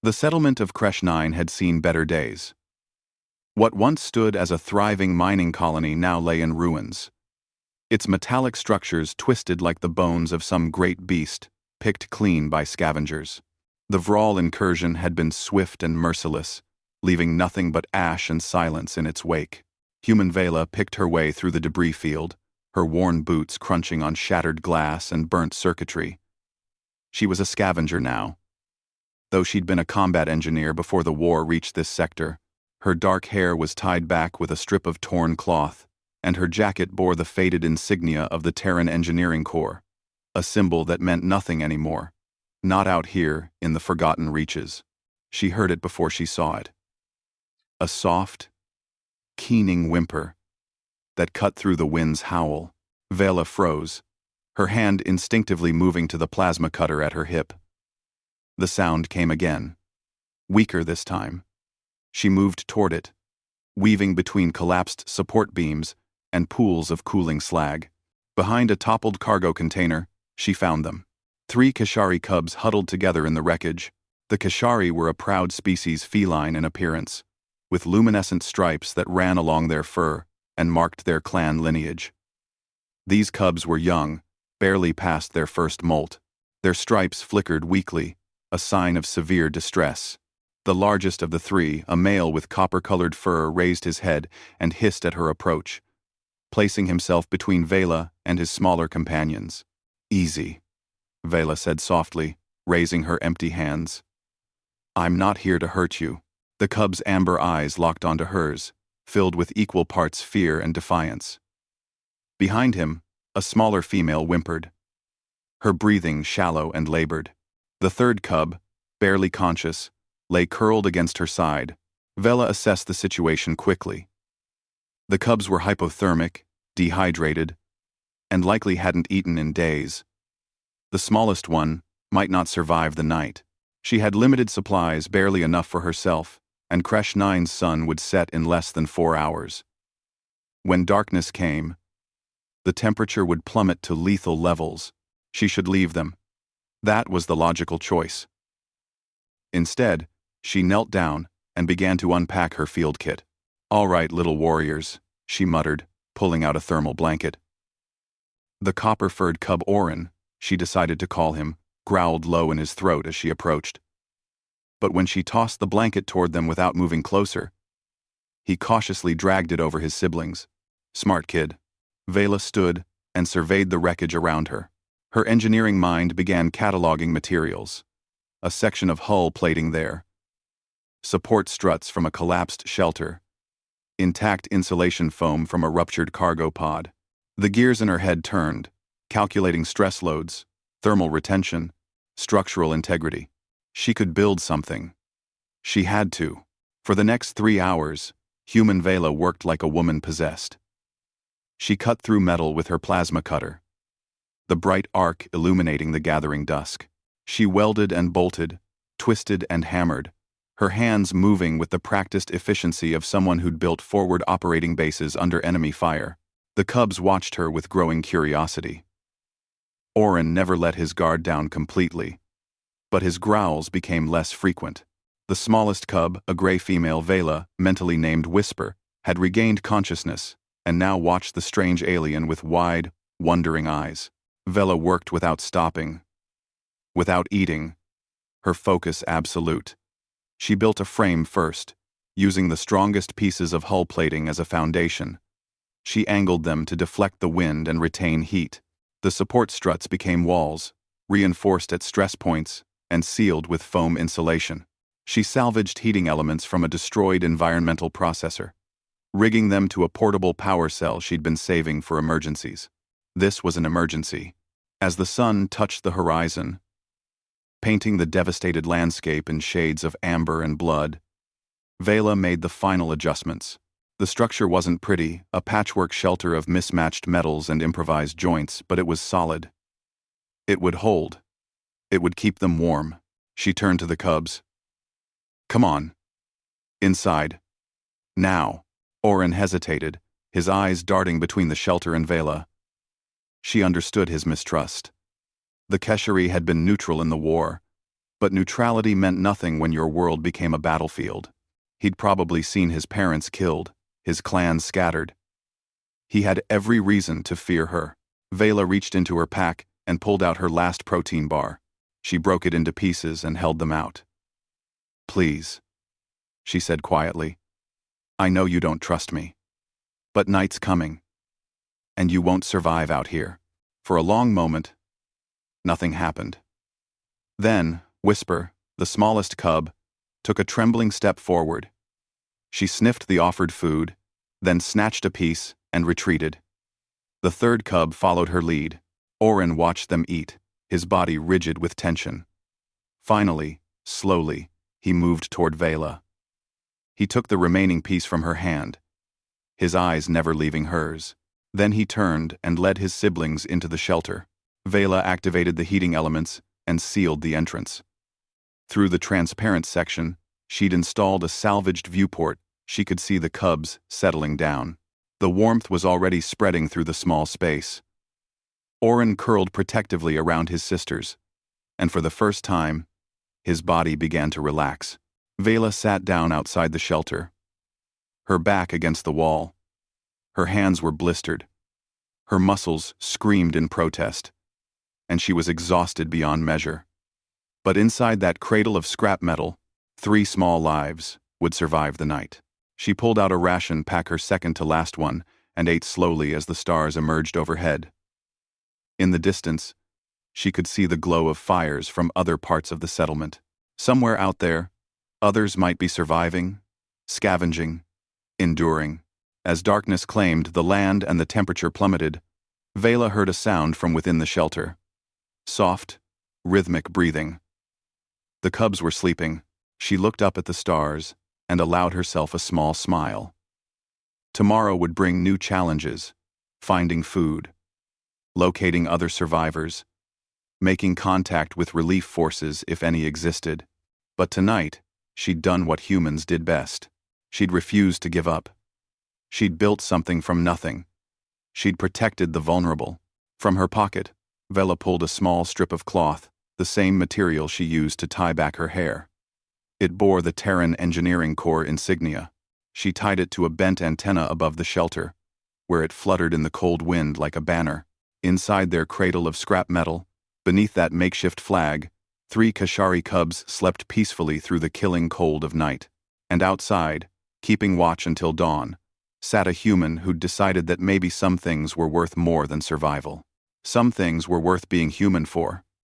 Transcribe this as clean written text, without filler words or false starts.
The settlement of Creche 9 had seen better days. What once stood as a thriving mining colony now lay in ruins. Its metallic structures twisted like the bones of some great beast, picked clean by scavengers. The Vral incursion had been swift and merciless, leaving nothing but ash and silence in its wake. Human Vela picked her way through the debris field, her worn boots crunching on shattered glass and burnt circuitry. She was a scavenger now. Though she'd been a combat engineer before the war reached this sector, her dark hair was tied back with a strip of torn cloth, and her jacket bore the faded insignia of the Terran Engineering Corps, a symbol that meant nothing anymore. Not out here, in the forgotten reaches. She heard it before she saw it. A soft, keening whimper that cut through the wind's howl. Vela froze, her hand instinctively moving to the plasma cutter at her hip. The sound came again, weaker this time. She moved toward it, weaving between collapsed support beams and pools of cooling slag. Behind a toppled cargo container, she found them. 3 Kashari cubs huddled together in the wreckage. The Kashari were a proud species feline in appearance, with luminescent stripes that ran along their fur and marked their clan lineage. These cubs were young, barely past their first molt. Their stripes flickered weakly, a sign of severe distress. The largest of the 3, a male with copper-colored fur, raised his head and hissed at her approach, placing himself between Vela and his smaller companions. "Easy," Vela said softly, raising her empty hands. "I'm not here to hurt you." The cub's amber eyes locked onto hers, filled with equal parts fear and defiance. Behind him, a smaller female whimpered, her breathing shallow and labored. The 3rd cub, barely conscious, lay curled against her side. Vela assessed the situation quickly. The cubs were hypothermic, dehydrated, and likely hadn't eaten in days. The smallest one might not survive the night. She had limited supplies, barely enough for herself, and Creche 9's sun would set in less than 4 hours. When darkness came, the temperature would plummet to lethal levels. She should leave them. That was the logical choice. Instead, she knelt down and began to unpack her field kit. "All right, little warriors," she muttered, pulling out a thermal blanket. The copper-furred cub Orin, she decided to call him, growled low in his throat as she approached. But when she tossed the blanket toward them without moving closer, he cautiously dragged it over his siblings. Smart kid. Vela stood and surveyed the wreckage around her. Her engineering mind began cataloging materials. A section of hull plating there. Support struts from a collapsed shelter. Intact insulation foam from a ruptured cargo pod. The gears in her head turned, calculating stress loads, thermal retention, structural integrity. She could build something. She had to. For the next 3 hours, human Vela worked like a woman possessed. She cut through metal with her plasma cutter, the bright arc illuminating the gathering dusk. She welded and bolted, twisted and hammered, her hands moving with the practiced efficiency of someone who'd built forward operating bases under enemy fire. The cubs watched her with growing curiosity. Orin never let his guard down completely, but his growls became less frequent. The smallest cub, a gray female Vela, mentally named Whisper, had regained consciousness and now watched the strange alien with wide, wondering eyes. Vela worked without stopping, without eating, her focus absolute. She built a frame first, using the strongest pieces of hull plating as a foundation. She angled them to deflect the wind and retain heat. The support struts became walls, reinforced at stress points and sealed with foam insulation. She salvaged heating elements from a destroyed environmental processor, rigging them to a portable power cell she'd been saving for emergencies. This was an emergency. As the sun touched the horizon, painting the devastated landscape in shades of amber and blood, Vela made the final adjustments. The structure wasn't pretty, a patchwork shelter of mismatched metals and improvised joints, but it was solid. It would hold. It would keep them warm. She turned to the cubs. "Come on. Inside. Now." Orin hesitated, his eyes darting between the shelter and Vela. She understood his mistrust. The Keshari had been neutral in the war, But neutrality meant nothing when your world became a battlefield. He'd probably seen his parents killed, his clan scattered. He had every reason to fear her. Vela reached into her pack and pulled out her last protein bar. She broke it into pieces and held them out. "Please," she said quietly. "I know you don't trust me. But night's coming. And you won't survive out here." For a long moment, nothing happened. Then, Whisper, the smallest cub, took a trembling step forward. She sniffed the offered food, then snatched a piece and retreated. The third cub followed her lead. Orin watched them eat, his body rigid with tension. Finally, slowly, he moved toward Vela. He took the remaining piece from her hand, his eyes never leaving hers. Then he turned and led his siblings into the shelter. Vela activated the heating elements and sealed the entrance. Through the transparent section, she'd installed a salvaged viewport. She could see the cubs settling down. The warmth was already spreading through the small space. Orin curled protectively around his sisters, and for the first time, his body began to relax. Vela sat down outside the shelter, her back against the wall. Her hands were blistered. Her muscles screamed in protest, and she was exhausted beyond measure. But inside that cradle of scrap metal, 3 small lives would survive the night. She pulled out a ration pack, her second to last one, and ate slowly as the stars emerged overhead. In the distance, she could see the glow of fires from other parts of the settlement. Somewhere out there, others might be surviving, scavenging, enduring. As darkness claimed the land and the temperature plummeted, Vela heard a sound from within the shelter. Soft, rhythmic breathing. The cubs were sleeping. She looked up at the stars and allowed herself a small smile. Tomorrow would bring new challenges: finding food, locating other survivors, making contact with relief forces if any existed. But tonight, she'd done what humans did best. She'd refused to give up. She'd built something from nothing. She'd protected the vulnerable. From her pocket, Vela pulled a small strip of cloth, the same material she used to tie back her hair. It bore the Terran Engineering Corps insignia. She tied it to a bent antenna above the shelter, where it fluttered in the cold wind like a banner. Inside their cradle of scrap metal, beneath that makeshift flag, 3 Kashari cubs slept peacefully through the killing cold of night. And outside, keeping watch until dawn, sat a human who'd decided that maybe some things were worth more than survival. Some things were worth being human for.